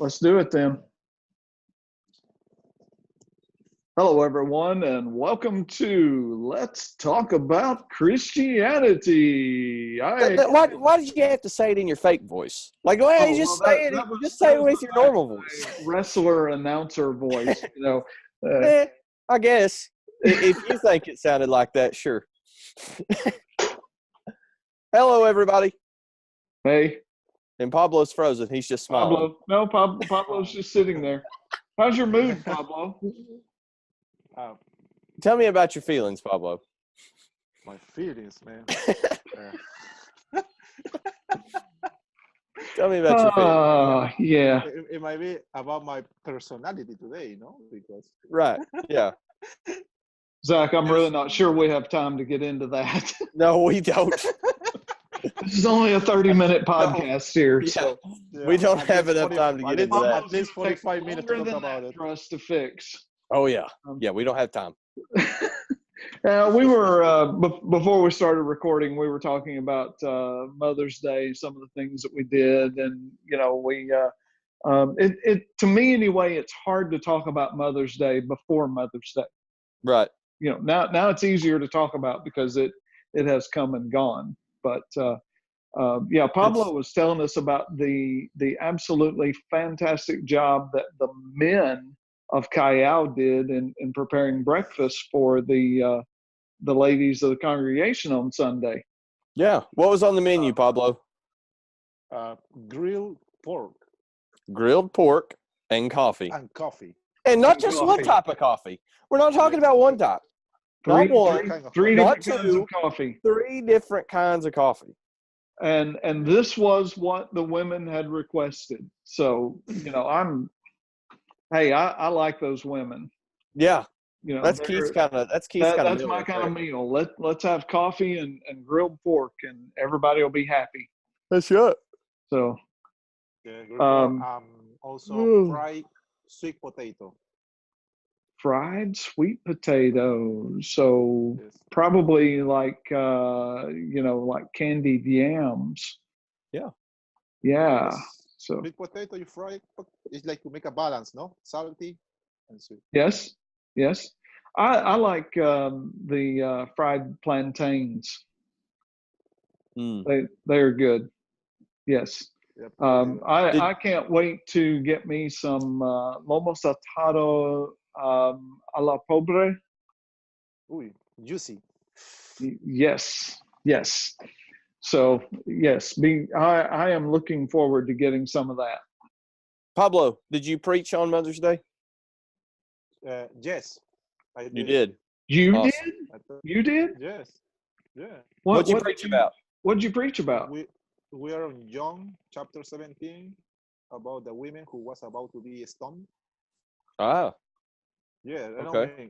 Let's do it then. Hello, everyone, and welcome to Let's Talk About Christianity. Why did you have to say it in your fake voice? Like, say it with your normal voice. Wrestler announcer voice, I guess if you think it sounded like that, sure. Hello, everybody. Hey. And Pablo's frozen. He's just smiling. Pablo's just sitting there. How's your mood, Pablo? Tell me about your feelings, Pablo. My feelings, man. Tell me about your feelings. Yeah. It might be about my personality today, because right, yeah. Zach, I'm really not sure we have time to get into that. No, we don't. This is only a 30-minute podcast here, so we don't have enough time to get into that. At least 45 minutes to talk about it for us to fix. Oh yeah, we don't have time. We were before we started recording, we were talking about Mother's Day, some of the things that we did, and to me anyway, it's hard to talk about Mother's Day before Mother's Day. Right. Now it's easier to talk about because it has come and gone. But Pablo was telling us about the absolutely fantastic job that the men of Callao did in preparing breakfast for the ladies of the congregation on Sunday. Yeah. What was on the menu, Pablo? Grilled pork. Grilled pork and coffee. And coffee. And not just one type of coffee. We're not talking about one type. Three not different kinds of coffee. 3 different kinds of coffee. And this was what the women had requested. So, I like those women. Yeah. That's Keith's kind of that's my kind of meal. Let's have coffee and grilled pork and everybody will be happy. That's right. So also fried sweet potato. Fried sweet potatoes. So probably like like candied yams. Yeah. Yeah. Yes. So sweet potato you fry it, it's like to make a balance, no? Salty and sweet. Yes. I like the fried plantains. They're good. Yes. Yep. I can't wait to get me some lomo saltado a la pobre. Ooh, juicy. Yes. So yes, I am looking forward to getting some of that. Pablo, did you preach on Mother's Day? Yes, I did. You did. You did? You did? Yes. Yeah. What'd you preach about? What did you preach about? We are on John chapter 17 about the women who was about to be stoned. Ah. Yeah. Okay.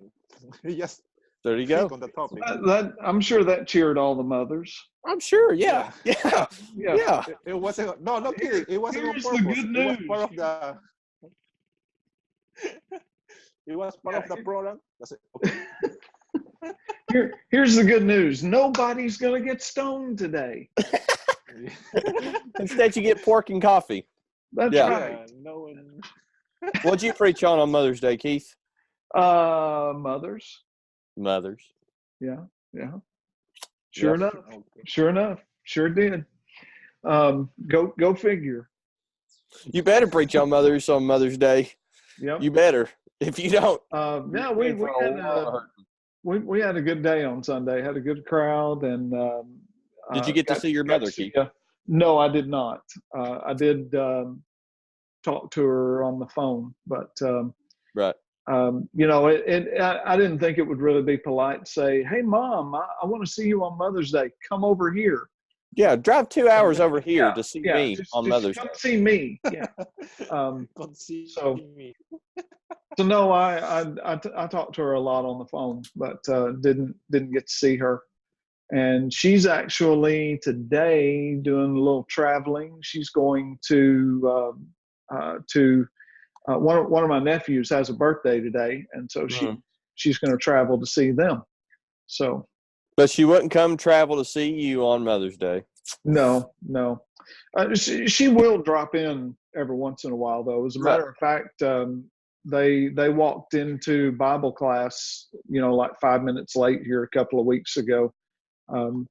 Yes. There you go. On the topic. I'm sure that cheered all the mothers. I'm sure. Yeah. It wasn't. No, not kidding. It wasn't on purpose. The good news. It was part of the. It was part of the program. That's it. Okay. Here's the good news. Nobody's gonna get stoned today. Instead, you get pork and coffee. That's right. Yeah, no one. What'd you preach on Mother's Day, Keith? Mothers. Yeah. Sure enough. Sure did. Go figure. You better preach on Mothers on Mother's Day. Yep. You better. If you don't. We had a good day on Sunday. Had a good crowd, and did you get to see your mother, Keith? No, I did not. I did talk to her on the phone, but right. I didn't think it would really be polite to say, "Hey, Mom, I want to see you on Mother's Day. Come over here." Yeah, drive 2 hours over here to see me on Mother's Day. Come see me. Yeah. Come see me. So no, I talked to her a lot on the phone, but didn't get to see her. And she's actually today doing a little traveling. She's going to one of my nephews has a birthday today, and so she's going to travel to see them. So, but she wouldn't come travel to see you on Mother's Day. No. She will drop in every once in a while, though. As a matter of fact, they walked into Bible class, like 5 minutes late here a couple of weeks ago,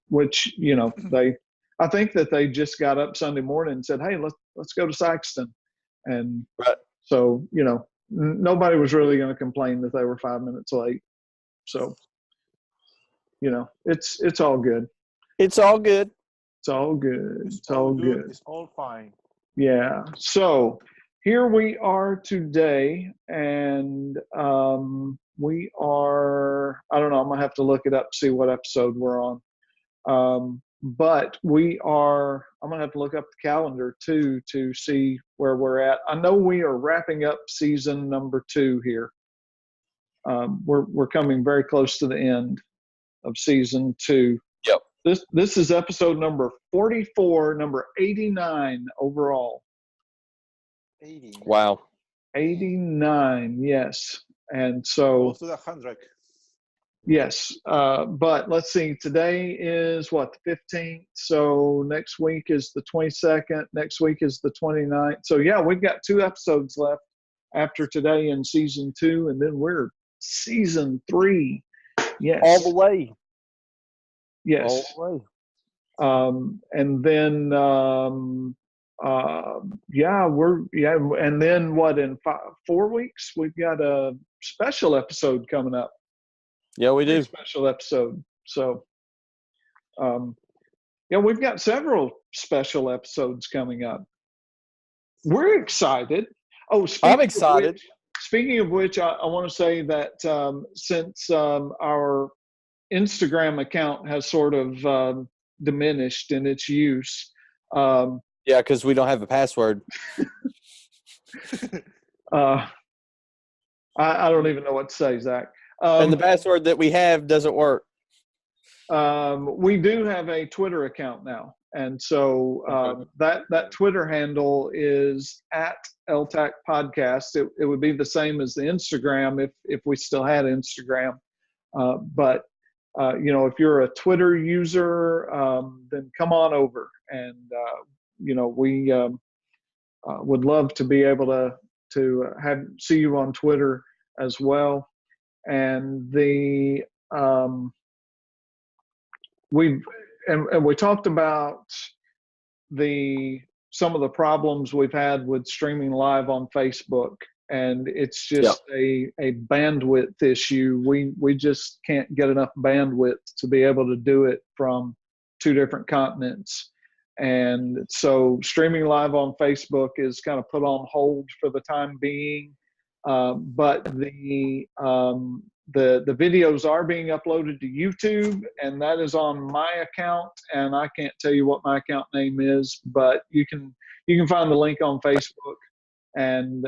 which I think that they just got up Sunday morning and said, "Hey, let's go to Saxton," and so nobody was really going to complain that they were 5 minutes late. So it's all good. It's all good. It's all good. It's all good. It's all fine. Yeah. So here we are today, and we are, I don't know, I'm going to have to look it up, see what episode we're on. But I'm going to have to look up the calendar too to see where we're at. I know we are wrapping up season number 2 here. We're coming very close to the end of season 2. Yep. This is episode number 44, number 89 overall. 80. Wow. 89, yes. And so close to the 100. Yes, but let's see. Today is what, the 15th. So next week is the 22nd. Next week is the 29th. So yeah, we've got 2 episodes left after today in season 2, and then we're season 3. Yes, all the way. Yes. All the way. And then and then what, in 4 weeks we've got a special episode coming up. Yeah, we do. Special episode. So we've got several special episodes coming up. We're excited. I'm excited. Speaking of which, I want to say that since our Instagram account has sort of diminished in its use. Yeah, because we don't have a password. I don't even know what to say, Zach. And the password that we have doesn't work. We do have a Twitter account now. And so that Twitter handle is at LTAC Podcast. It would be the same as the Instagram if we still had Instagram. But if you're a Twitter user, then come on over. And, we would love to be able to see you on Twitter as well. And we talked about some of the problems we've had with streaming live on Facebook, and it's just a bandwidth issue. We just can't get enough bandwidth to be able to do it from 2 different continents. And so streaming live on Facebook is kind of put on hold for the time being. But the videos are being uploaded to YouTube, and that is on my account. And I can't tell you what my account name is, but you can find the link on Facebook. And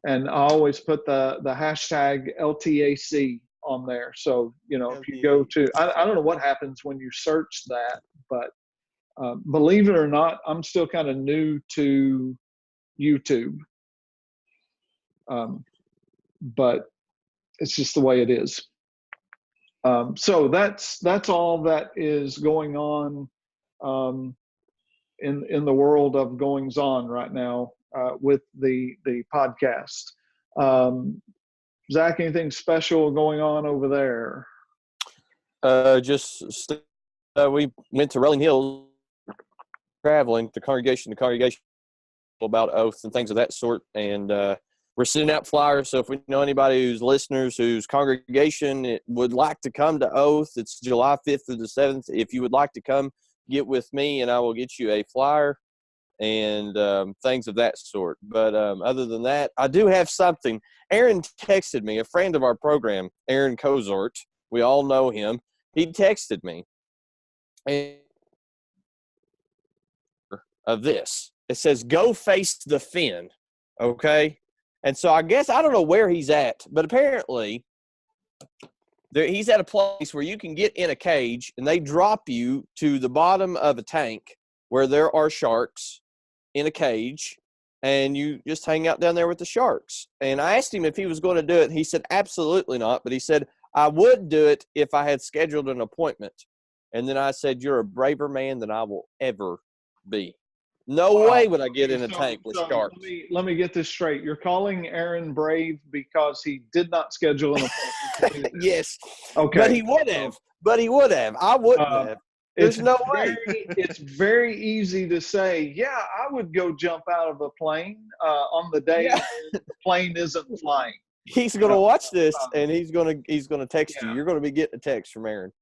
I always put the hashtag LTAC on there. So if you go to, I don't know what happens when you search that, but believe it or not, I'm still kind of new to YouTube. But it's just the way it is. So that's all that is going on in the world of goings on right now with the podcast. Zach, anything special going on over there? We went to Rolling Hills, traveling to congregation about oaths and things of that sort, and we're sending out flyers. So if we know anybody who's listeners whose congregation would like to come to Oath, it's July 5th through the 7th. If you would like to come, get with me and I will get you a flyer and things of that sort. But other than that, I do have something. Aaron texted me, a friend of our program, Aaron Cozart. We all know him. He texted me of this. It says, "Go face the fin." Okay. And so I guess, I don't know where he's at, but apparently he's at a place where you can get in a cage and they drop you to the bottom of a tank where there are sharks in a cage, and you just hang out down there with the sharks. And I asked him if he was going to do it. He said, absolutely not. But he said, I would do it if I had scheduled an appointment. And then I said, you're a braver man than I will ever be. No Wow. way would I get in a So- tank with so sharks. let me get this straight. You're calling Aaron brave because he did not schedule an appointment. Yes. Okay. But he would have. I wouldn't Uh, have. There's no very, way. It's very easy to say, yeah, I would go jump out of a plane on the day Yeah. the plane isn't flying. He's gonna watch this uh, and he's gonna text you. yeah. You're gonna be getting a text from Aaron.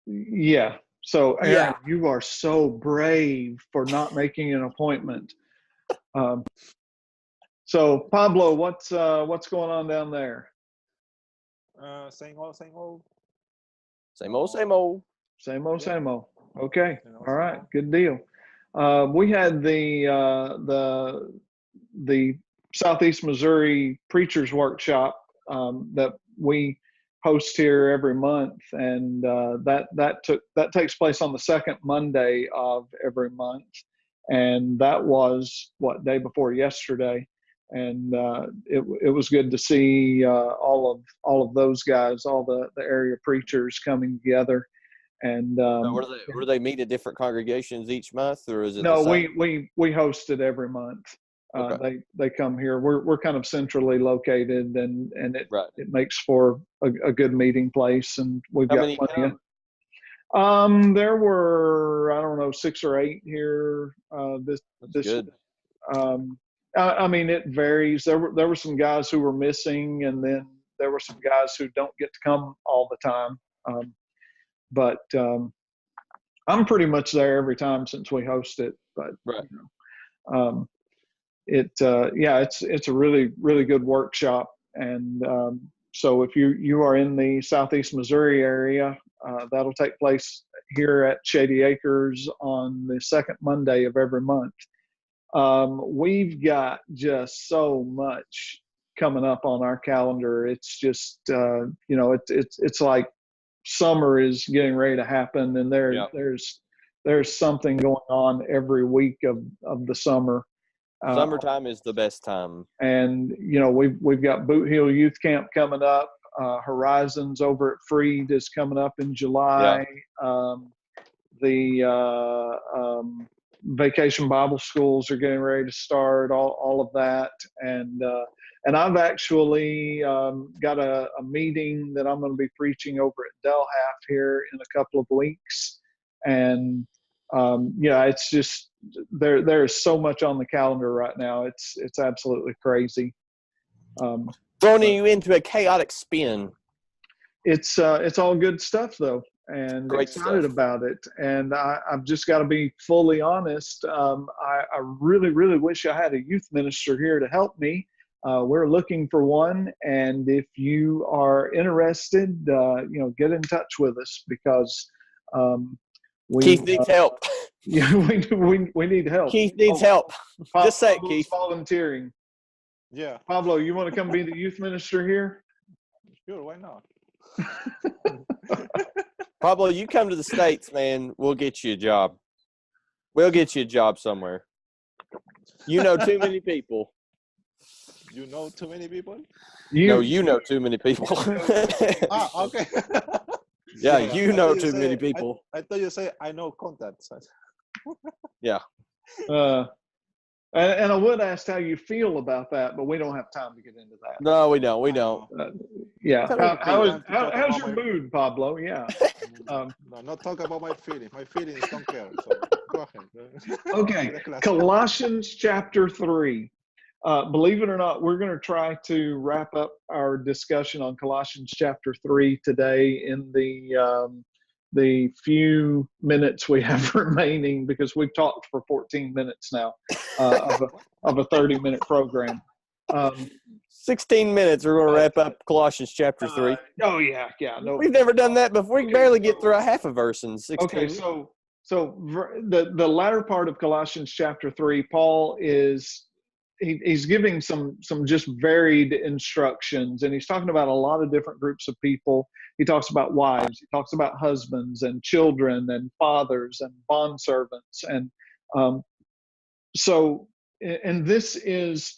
Yeah. So Aaron, Yeah. you are so brave for not making an appointment. So Pablo, what's going on down there? Same old, same old. Same old, same old. Same old, Yeah. same old. Okay. Same old, All same right. old. Good deal. We had the Southeast Missouri Preachers Workshop that we host here every month, and that takes place on the second Monday of every month, and that was day before yesterday, and it was good to see all of those guys, all the area preachers coming together. And So were they meet at different congregations each month, or is it no, the same? we host it every month. Okay. They come here. We're kind of centrally located, and Right. it makes for a good meeting place, and we've How got many plenty come? there were, I don't know, 6 or 8 here That's this good. I mean, it varies. There were some guys who were missing, and then there were some guys who don't get to come all the time. But I'm pretty much there every time since we host it. But Right. you know, it's a really, really good workshop. And so if you are in the Southeast Missouri area, that'll take place here at Shady Acres on the second Monday of every month. We've got just so much coming up on our calendar. It's just it's like summer is getting ready to happen, and there's something going on every week of the summer. Summertime is the best time. And we've got Boot Hill Youth Camp coming up. Horizons over at Freed is coming up in July. The Vacation Bible Schools are getting ready to start. All of that, and I've actually got a meeting that I'm going to be preaching over at Delhalf here in a couple of weeks, and it's just there is so much on the calendar right now. It's absolutely crazy. Throwing you into a chaotic spin. It's all good stuff though, and Great excited stuff. about it. And I've just got to be fully honest. I really, really wish I had a youth minister here to help me. We're looking for one, and if you are interested, get in touch with us, because Keith needs help. Yeah, we need help. Keith needs help. Just say it, Pablo's Keith. volunteering. Yeah, Pablo, you want to come be the youth minister here? sure, why not? Pablo, you come to the States, man. We'll get you a job. We'll get you a job somewhere. You know too many people. You know too many people? You know too many people. Okay. Yeah, I you know thought too many say- people. I thought you say I know contacts. Yeah. And I would ask how you feel about that, but we don't have time to get into that. No, we don't. We don't. Yeah. Tell me How's your mood, Pablo? Yeah. No, not talk about my feelings. My feelings don't care. So go ahead. Okay. Colossians chapter 3. Believe it or not, we're going to try to wrap up our discussion on Colossians chapter 3 today in the few minutes we have remaining, because we've talked for 14 minutes now of a 30-minute program. 16 minutes. We're going to wrap up Colossians chapter 3. No. We've never done that before. We can barely get through a half a verse in 16 Okay, minutes. so the latter part of Colossians chapter 3, Paul is he's giving some just varied instructions, and he's talking about a lot of different groups of people. He talks about wives, he talks about husbands and children and fathers and bondservants, and and this is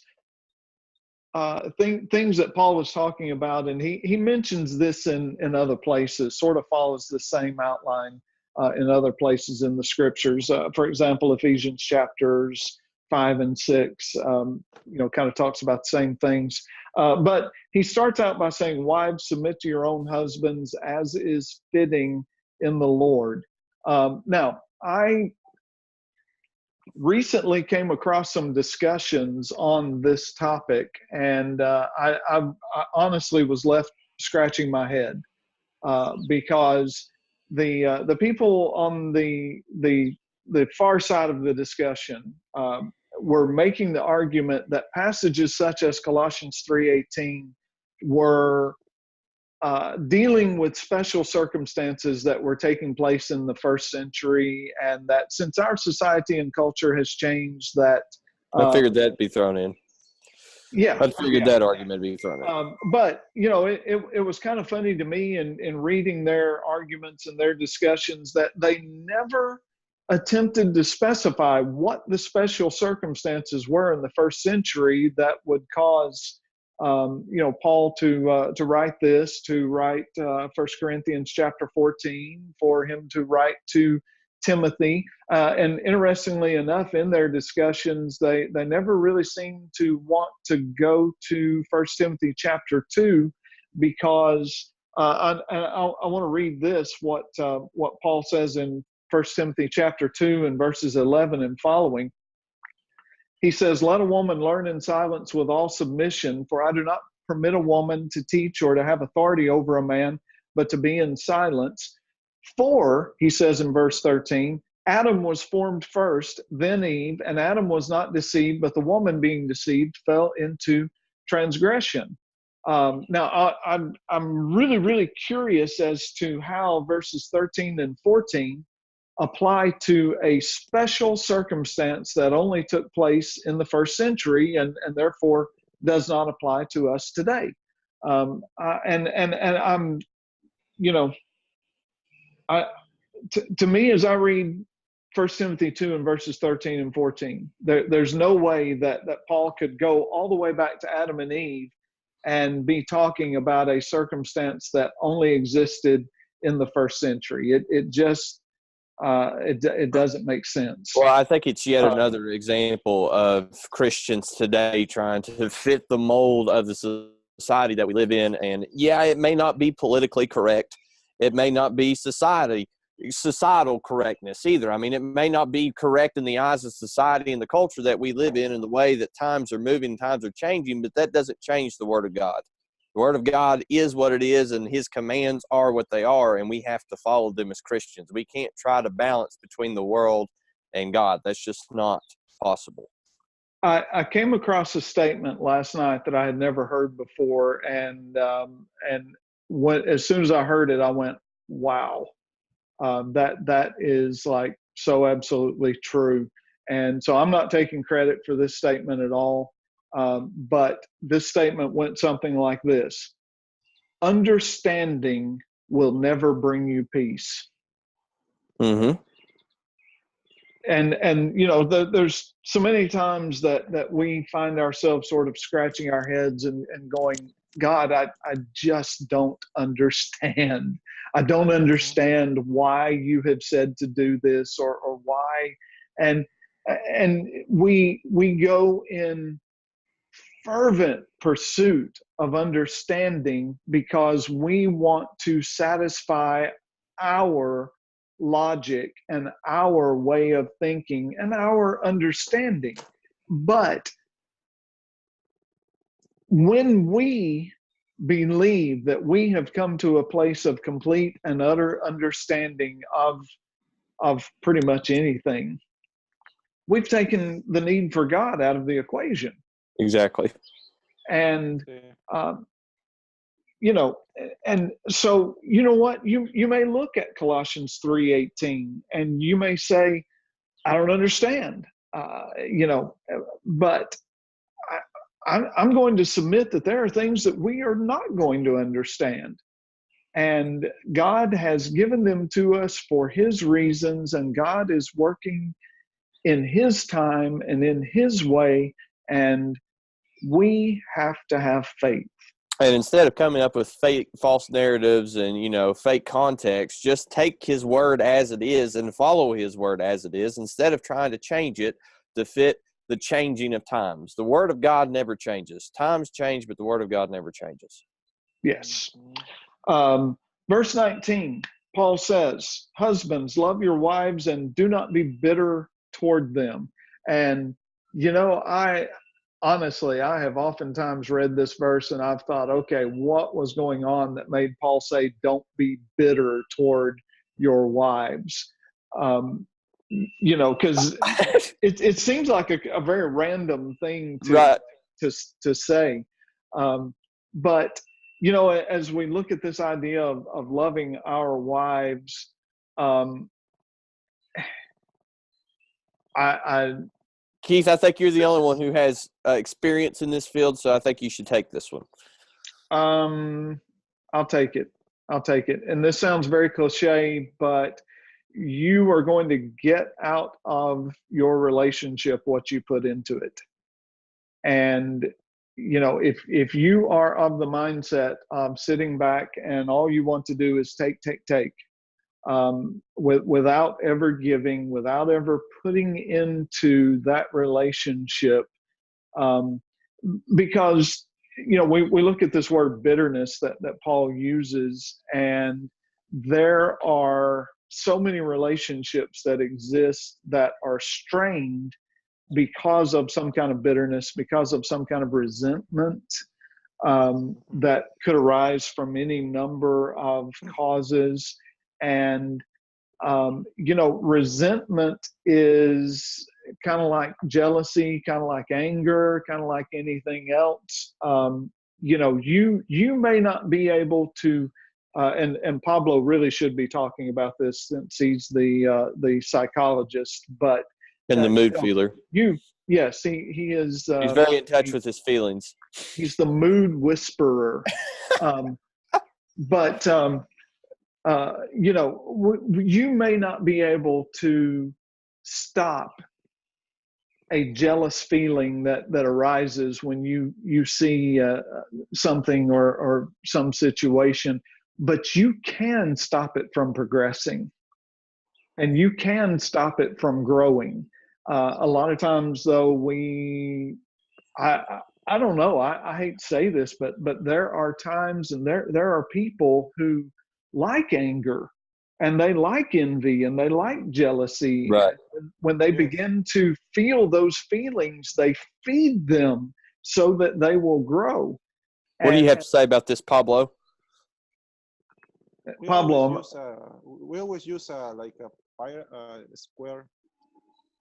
things that Paul was talking about, and he mentions this in other places, sort of follows the same outline. in other places in the scriptures. For example, Ephesians chapters 5 and 6, kind of talks about the same things. But he starts out by saying, wives, submit to your own husbands as is fitting in the Lord. Now, I recently came across some discussions on this topic, and I honestly was left scratching my head because the people on the far side of the discussion were making the argument that passages such as Colossians 3:18 were dealing with special circumstances that were taking place in the first century, and that since our society and culture has changed, that I figured that'd be thrown in. Yeah, I figured that argument would be thrown in. But it was kind of funny to me in reading their arguments and their discussions that they never attempted to specify what the special circumstances were in the first century that would cause Paul to write this, to write 1 Corinthians chapter 14, for him to write to Timothy. And interestingly enough, in their discussions, they never really seem to want to go to 1 Timothy chapter 2, because I want to read this, what Paul says in 1 Timothy chapter 2 and verses 11 and following. He says, let a woman learn in silence with all submission, for I do not permit a woman to teach or to have authority over a man, but to be in silence. For, he says in verse 13, Adam was formed first, then Eve, and Adam was not deceived, but the woman being deceived fell into transgression. Now, I'm really, really curious as to how verses 13 and 14 apply to a special circumstance that only took place in the first century and therefore does not apply to us today. And I'm, to me, as I read 1 Timothy 2 and verses 13 and 14, there's no way that Paul could go all the way back to Adam and Eve and be talking about a circumstance that only existed in the first century. It just it doesn't make sense. Well, I think it's yet another example of Christians today trying to fit the mold of the society that we live in. And yeah, it may not be politically correct. It may not be societal correctness either. I mean, it may not be correct in the eyes of society and the culture that we live in and the way that times are moving, times are changing, but that doesn't change the Word of God. The Word of God is what it is, and His commands are what they are, and we have to follow them as Christians. We can't try to balance between the world and God. That's just not possible. I came across a statement last night that I had never heard before, and as soon as I heard it, I went, wow. That is like so absolutely true. And so I'm not taking credit for this statement at all. But this statement went something like this: understanding will never bring you peace. Mm-hmm. And there's so many times that we find ourselves sort of scratching our heads and going, God, I just don't understand. I don't understand why you have said to do this or why. And we go in fervent pursuit of understanding because we want to satisfy our logic and our way of thinking and our understanding. But when we believe that we have come to a place of complete and utter understanding of pretty much anything, we've taken the need for God out of the equation. Exactly. And and so what, you may look at Colossians 3:18 and you may say, I don't understand, but I'm going to submit that there are things that we are not going to understand. And God has given them to us for His reasons, and God is working in His time and in His way, and we have to have faith. And instead of coming up with fake, false narratives and, fake context, just take his word as it is and follow his word as it is instead of trying to change it to fit the changing of times. The word of God never changes. Times change, but the word of God never changes. Yes. Verse 19, Paul says, husbands, love your wives and do not be bitter toward them. And, honestly, I have oftentimes read this verse and I've thought, okay, what was going on that made Paul say, don't be bitter toward your wives? Because it seems like a very random thing to say. But, as we look at this idea of loving our wives, Keith, I think you're the only one who has experience in this field, so I think you should take this one. I'll take it. And this sounds very cliche, but you are going to get out of your relationship what you put into it. And, if you are of the mindset of sitting back and all you want to do is take, without ever giving, without ever putting into that relationship, because we look at this word bitterness that Paul uses, and there are so many relationships that exist that are strained because of some kind of bitterness, because of some kind of resentment that could arise from any number of causes. And, resentment is kind of like jealousy, kind of like anger, kind of like anything else. You may not be able to, and Pablo really should be talking about this since he's the psychologist, but and the mood feeler. Yes, he is. He's very in touch with his feelings. He's the mood whisperer. But you may not be able to stop a jealous feeling that arises when you see something or some situation, but you can stop it from progressing, and you can stop it from growing. A lot of times, though, I don't know. I hate to say this, but there are times, and there are people who like anger, and they like envy, and they like jealousy. Right. When they begin to feel those feelings, they feed them so that they will grow. What do you have to say about this, Pablo? We always use like a fire square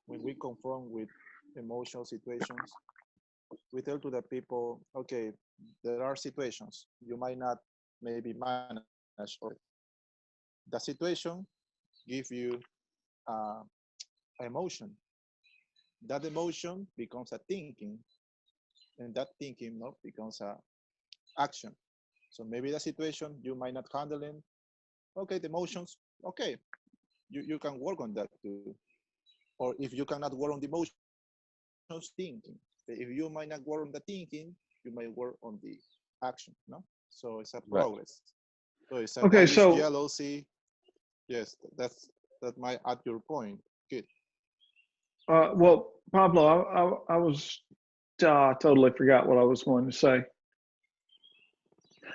when we confront with emotional situations. We tell to the people, okay, there are situations you might not maybe manage, or the situation give you emotion. That emotion becomes a thinking, and that thinking becomes a action. So maybe the situation you might not handle it. Okay, the emotions, okay, you can work on that too. Or if you cannot work on the emotions, thinking. If you might not work on the thinking, you might work on the action, no? So it's a progress. Right. So it's a jealousy. Yes, that might add your point. Good. Well, Pablo, I was totally forgot what I was going to say.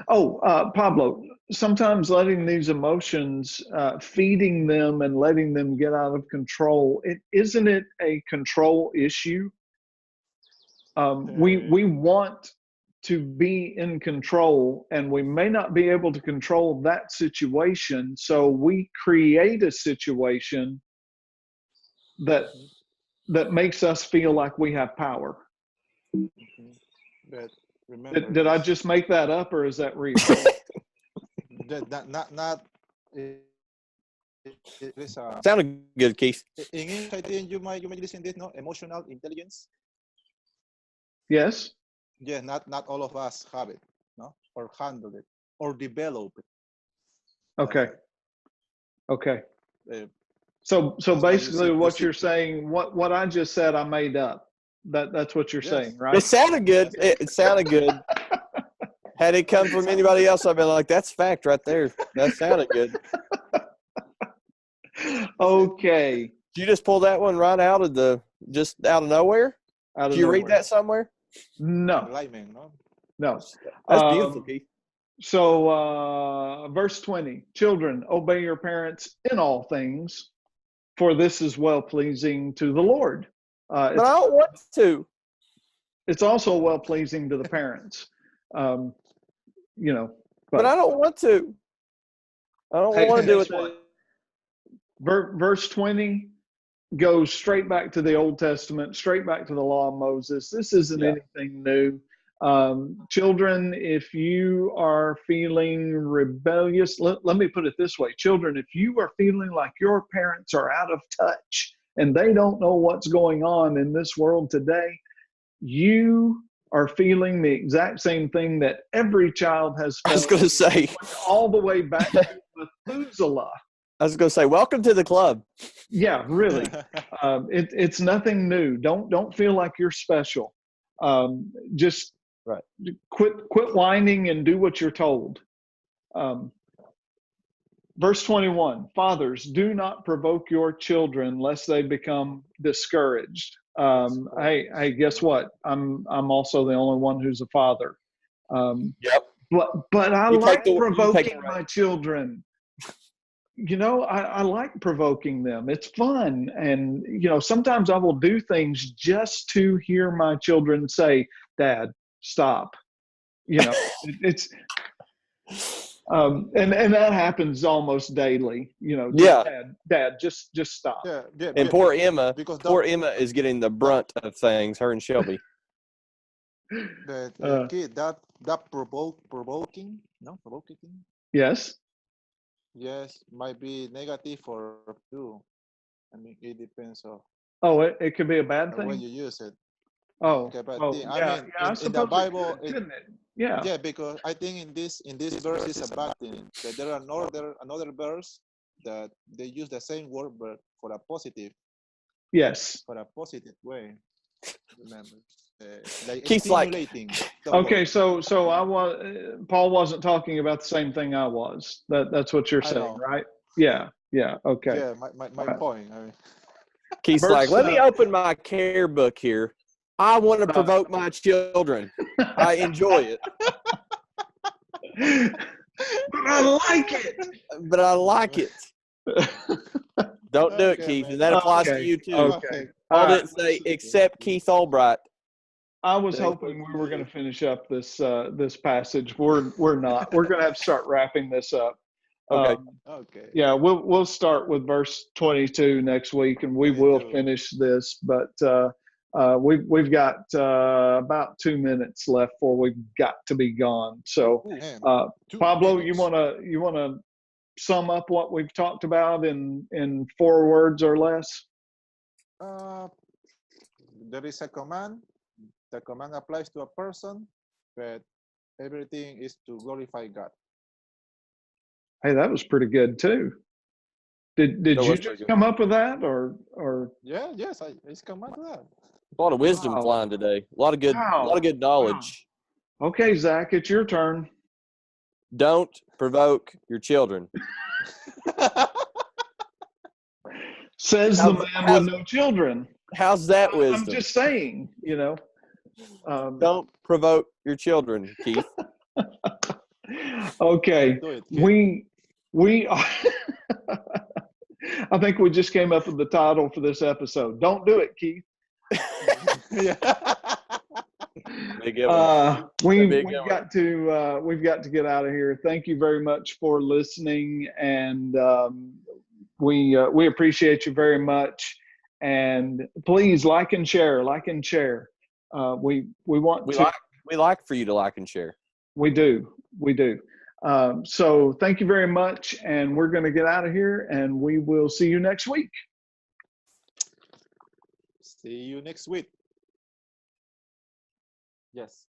Oh, Pablo, sometimes letting these emotions, feeding them and letting them get out of control, isn't it a control issue? We want to be in control, and we may not be able to control that situation, so we create a situation that makes us feel like we have power. But remember, did I just make that up, or is that real? It is sounded good, Keith. In English, I think you might listen to this, no? Emotional intelligence. Yes. Yeah, not all of us have it, no, or handle it, or develop it. Okay. So basically, what you're saying, what I just said, I made up. That's what you're saying, right? It sounded good. It sounded good. Had it come from anybody else, I'd be like, that's fact right there. That sounded good. Okay. Did you just pull that one right out of nowhere? Out of Did you read nowhere. that somewhere? No, Enlightenment, no? no. That's beautiful, Keith. So, verse 20, children, obey your parents in all things, for this is well-pleasing to the Lord. But I don't want to. It's also well-pleasing to the parents. You know, But I don't want to. I don't hey, want to do guess it. what? Verse 20 goes straight back to the Old Testament, straight back to the law of Moses. This isn't anything new. Children, if you are feeling rebellious, let me put it this way. Children, if you are feeling like your parents are out of touch and they don't know what's going on in this world today, you are feeling the exact same thing that every child has felt. I was going to say. All the way back to Methuselah. I was going to say, welcome to the club. Yeah, really. It's nothing new. Don't feel like you're special. Just quit whining and do what you're told. Verse 21, fathers, do not provoke your children lest they become discouraged. Hey, guess what? I'm also the only one who's a father. Yep. But I like provoking my children. You know, I like provoking them. It's fun. And, you know, sometimes I will do things just to hear my children say, Dad, stop. You know, it's, and that happens almost daily, you know, Dad, just stop. Yeah, and poor Emma is getting the brunt of things, her and Shelby. But kid, that provoking. Yes. Yes, might be negative for you. I mean, it depends on. Oh, it could be a bad thing. When you use it. Oh, okay, but yeah, I mean, in the Bible, couldn't it? Yeah. Yeah, because I think in this verse is a bad thing. That there are another verse that they use the same word but for a positive. Yes. For a positive way. Remember, like Keith's stimulating. Okay, so Paul wasn't talking about the same thing I was. That's what you're saying, right? Yeah. Okay. Yeah, my point. I mean. Keith's like, let me open my care book here. I want to provoke my children. I enjoy it. But I like it. Don't do it, Keith. And that applies to you too. Okay. Paul didn't say except Keith Albright. I was hoping we were going to finish up this passage. We're not. We're going to have to start wrapping this up. Okay. Okay. Yeah, we'll start with verse 22 next week, and we will finish this. But we've got about 2 minutes left before we've got to be gone. So, Pablo, you wanna sum up what we've talked about in 4 words or less? There is a command. The command applies to a person, but everything is to glorify God. Hey, that was pretty good too. Did you just come up with that, or? Yes, I come up with that. A lot of wisdom flying today. A lot of good knowledge. Wow. Okay, Zach, it's your turn. Don't provoke your children. Says the man with no children. How's that wisdom? I'm just saying, you know. Don't provoke your children, Keith. Okay, we are. I think we just came up with the title for this episode. Don't do it, Keith. Yeah. We've got to get out of here. Thank you very much for listening, and we appreciate you very much. And please like and share. We like for you to like and share. We do. So thank you very much, and we're going to get out of here, and we will see you next week. See you next week. Yes.